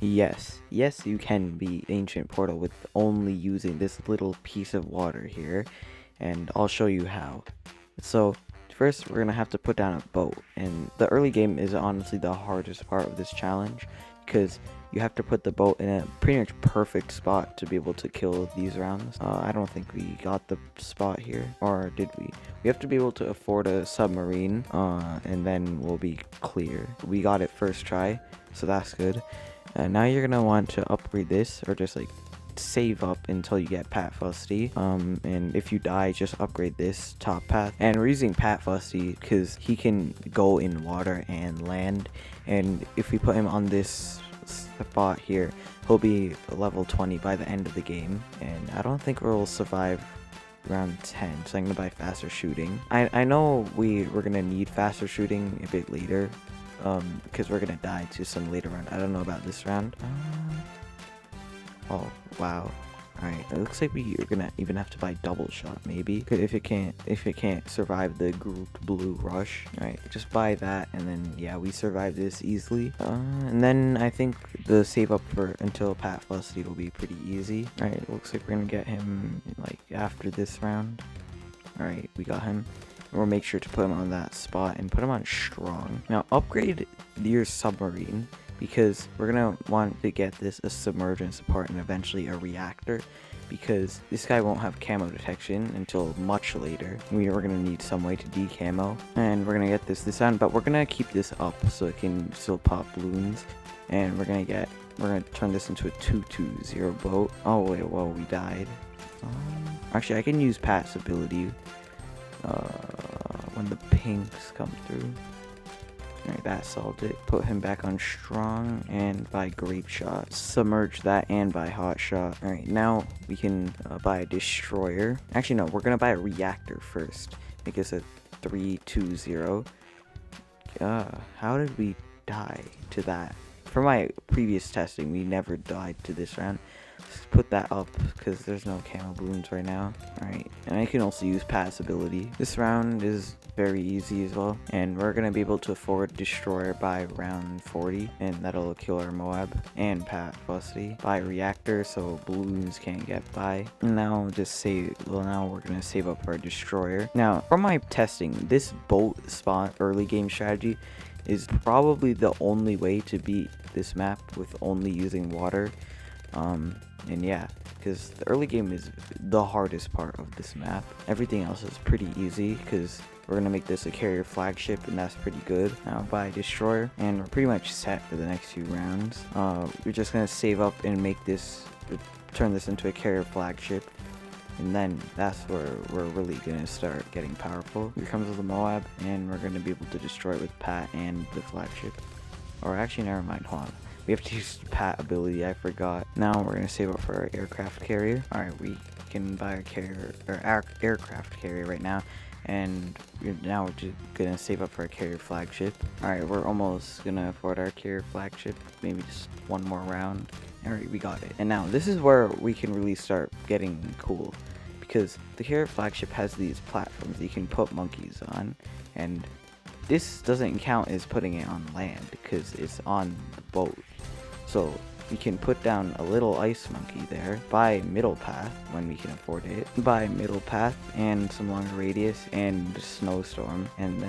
Yes, you can be ancient portal with only using this little piece of water here, and I'll show you how. So first we're gonna have to put down a boat, and the early game is honestly the hardest part of this challenge because you have to put the boat in a pretty much perfect spot to be able to kill these rounds. I don't think we got the spot here, or did we? We have to be able to afford a submarine, and then we'll be clear. We got it first try, so that's good. Now you're gonna want to upgrade this, or just like save up until you get Pat Fusty. And if you die, just upgrade this top path. And we're using Pat Fusty because he can go in water and land. And if we put him on this spot here, he'll be level 20 by the end of the game. And I don't think we'll survive around 10, so I'm gonna buy faster shooting. I know we're gonna need faster shooting a bit later, because we're gonna die to some later round. I don't know about this round. Oh wow. Alright, it looks like we are gonna even have to buy double shot maybe, if it can't survive the grouped blue rush. Alright, just buy that, and then yeah, we survive this easily. And then I think the save up for until Pat Fusty will be pretty easy. Alright, it looks like we're gonna get him like after this round. Alright, we got him. We'll make sure to put him on that spot and put him on strong. Now upgrade your submarine, because we're gonna want to get this a submergent support and eventually a reactor, because this guy won't have camo detection until much later. We're gonna need some way to decamo, and we're gonna get this on, but we're gonna keep this up so it can still pop balloons. And we're gonna turn this into a 220 boat. Oh wait, whoa, we died. Actually, I can use Pat's ability when the pinks come through. Alright, that solved it. Put him back on strong and buy grape shot. Submerge that and buy hot shot. Alright, now we can buy a destroyer. Actually, no, we're gonna buy a reactor first. Make us a 320. How did we die to that? For my previous testing, we never died to this round. Let's put that up because there's no camo balloons right now. Alright, and I can also use Pat's ability. This round is very easy as well, and we're gonna be able to afford destroyer by round 40, and that'll kill our Moab and Pat Fusty. Buy reactor so balloons can't get by. And now now we're gonna save up our destroyer. Now from my testing, this boat spot early game strategy is probably the only way to beat this map with only using water. And yeah, because the early game is the hardest part of this map. Everything else is pretty easy because we're gonna make this a carrier flagship, and that's pretty good. Now buy destroyer, and we're pretty much set for the next few rounds. We're just gonna save up and turn this into a carrier flagship, and then that's where we're really gonna start getting powerful. Here comes the Moab, and we're gonna be able to destroy it with Pat and the flagship. Or actually, never mind, hold on. We have to use Pat ability, I forgot. Now we're gonna save up for our aircraft carrier. Alright, we can buy our carrier, or our aircraft carrier right now. And now we're just gonna save up for our carrier flagship. Alright, we're almost gonna afford our carrier flagship. Maybe just one more round. Alright, we got it. And now this is where we can really start getting cool, because the carrier flagship has these platforms that you can put monkeys on, and this doesn't count as putting it on land because it's on the boat. So we can put down a little ice monkey there, buy middle path when we can afford it, buy middle path and some longer radius and snowstorm, and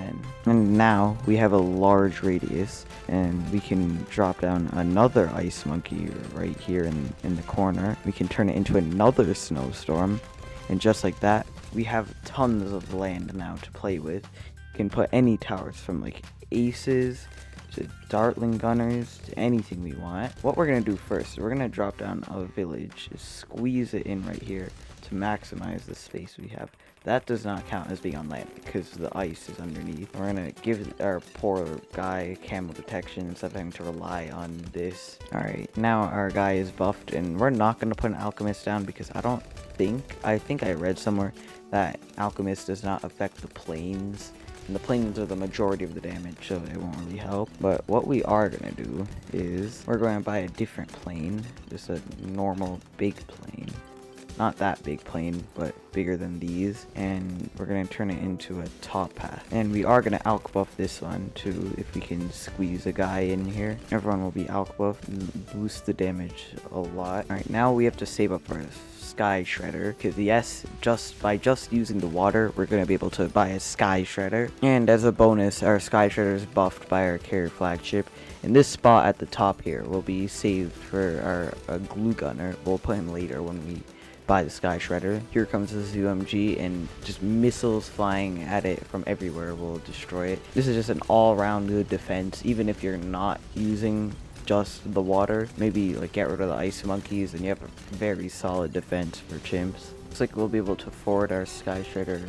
now we have a large radius, and we can drop down another ice monkey right here in the corner. We can turn it into another snowstorm, and just like that, we have tons of land now to play with. You can put any towers from like aces to dartling gunners to anything we want. What we're gonna do first, we're gonna drop down a village, just squeeze it in right here to maximize the space we have. That does not count as being on land because the ice is underneath. We're gonna give our poor guy camo detection instead of having to rely on this. Alright, now our guy is buffed, and we're not gonna put an alchemist down because I think I read somewhere that alchemist does not affect the planes. And the planes are the majority of the damage, so it won't really help. But what we are going to do is we're going to buy a different plane, just a normal big plane. not that big plane, but bigger than these, and we're gonna turn it into a top path. And we are gonna alk buff this one too, if we can squeeze a guy in here. Everyone will be alk buff and boost the damage a lot. All right, now we have to save up our sky shredder, because yes, by just using the water, we're going to be able to buy a sky shredder. And as a bonus, our sky shredder is buffed by our carrier flagship, and this spot at the top here will be saved for our glue gunner. We'll put him later when we buy the sky shredder. Here comes the ZOMG, and just missiles flying at it from everywhere will destroy it. This is just an all-around good defense, even if you're not using just the water. Maybe like get rid of the ice monkeys and you have a very solid defense for chimps. Looks like we'll be able to forward our sky shredder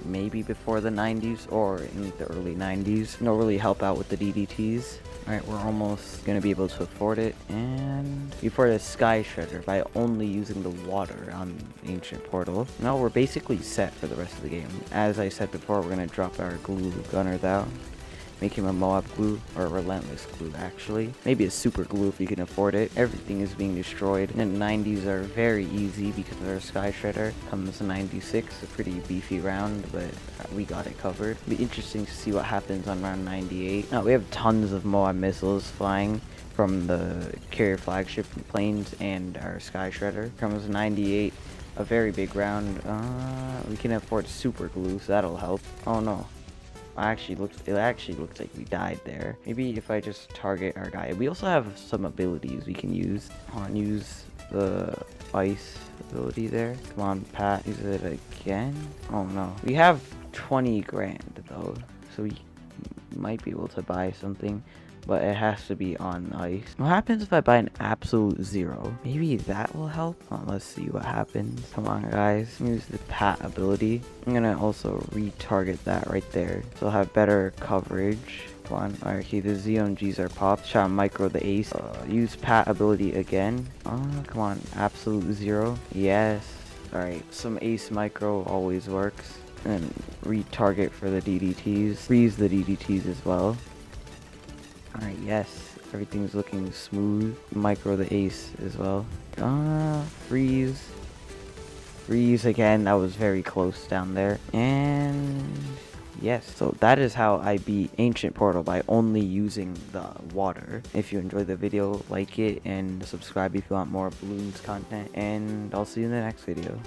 maybe before the 90s or in the early 90s. It'll really help out with the DDTs. Alright, we're almost going to be able to afford it, and before the sky shredder by only using the water on Ancient Portal. Now we're basically set for the rest of the game. As I said before, we're going to drop our glue gunner down, make him a Moab glue, or a relentless glue actually. Maybe a super glue if you can afford it. Everything is being destroyed. And 90s are very easy because our sky shredder comes 96, a pretty beefy round, but we got it covered. It'll be interesting to see what happens on round 98. Now we have tons of Moab missiles flying from the carrier flagship planes and our sky shredder. Comes 98, a very big round. We can afford super glue, so that'll help. Oh no. It actually looks like we died there. Maybe if I just target our guy. We also have some abilities we can use. Use the ice ability there. Come on, Pat. Use it again. Oh no. We have 20 grand though, so we might be able to buy something, but it has to be on ice. What happens if I buy an absolute zero? Maybe that will help. Let's see what happens. Come on, guys. Use the Pat ability. I'm gonna also retarget that right there, so I'll have better coverage. Come on. Alright, okay, the ZOMGs are popped. Try to micro the ace. Use Pat ability again. Come on. Absolute zero. Yes. Alright, some ace micro always works. And retarget for the DDTs. Freeze the DDTs as well. Alright, yes, everything's looking smooth. Micro the ace as well. Freeze. Freeze again, that was very close down there. And yes, so that is how I beat Ancient Portal by only using the water. If you enjoyed the video, like it and subscribe if you want more Bloons content, and I'll see you in the next video.